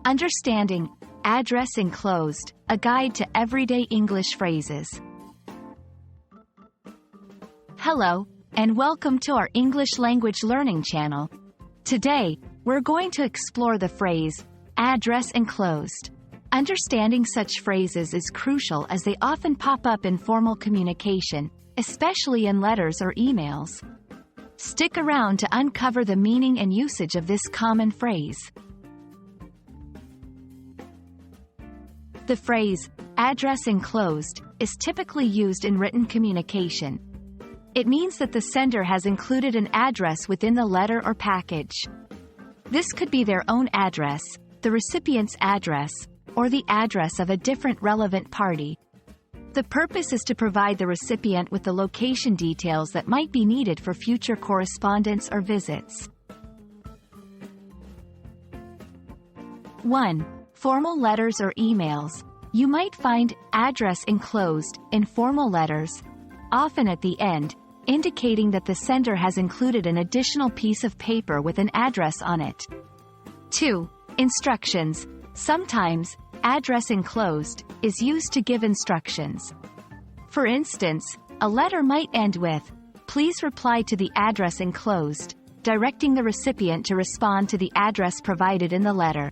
Understanding Address Enclosed, a guide to everyday English phrases. Hello, and welcome to our English language learning channel. Today, we're going to explore the phrase, address enclosed. Understanding such phrases is crucial as they often pop up in formal communication, especially in letters or emails. Stick around to uncover the meaning and usage of this common phrase. The phrase, address enclosed, is typically used in written communication. It means that the sender has included an address within the letter or package. This could be their own address, the recipient's address, or the address of a different relevant party. The purpose is to provide the recipient with the location details that might be needed for future correspondence or visits. 1. Formal letters or emails. You might find address enclosed in formal letters, often at the end, indicating that the sender has included an additional piece of paper with an address on it. 2. Instructions. Sometimes, address enclosed is used to give instructions. For instance, a letter might end with, "Please reply to the address enclosed," directing the recipient to respond to the address provided in the letter.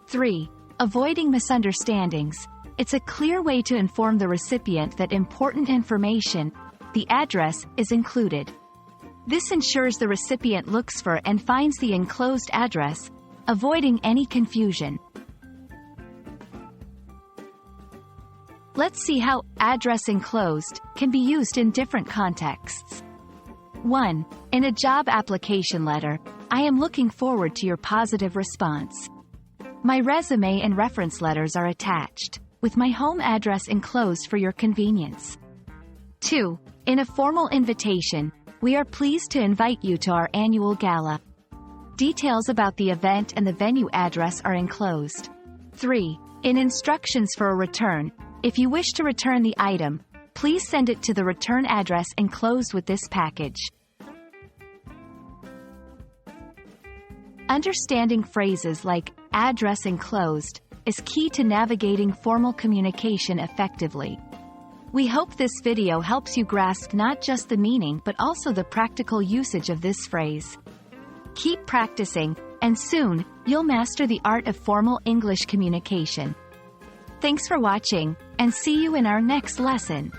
3. Avoiding misunderstandings. It's a clear way to inform the recipient that important information, the address, is included. This ensures the recipient looks for and finds the enclosed address, avoiding any confusion. Let's see how address enclosed can be used in different contexts. 1. In a job application letter, I am looking forward to your positive response. My resume and reference letters are attached, with my home address enclosed for your convenience. 2. In a formal invitation, we are pleased to invite you to our annual gala. Details about the event and the venue address are enclosed. 3. In instructions for a return, if you wish to return the item, please send it to the return address enclosed with this package. Understanding phrases like address enclosed is key to navigating formal communication effectively. We hope this video helps you grasp not just the meaning but also the practical usage of this phrase. Keep practicing, and soon, you'll master the art of formal English communication. Thanks for watching, and see you in our next lesson.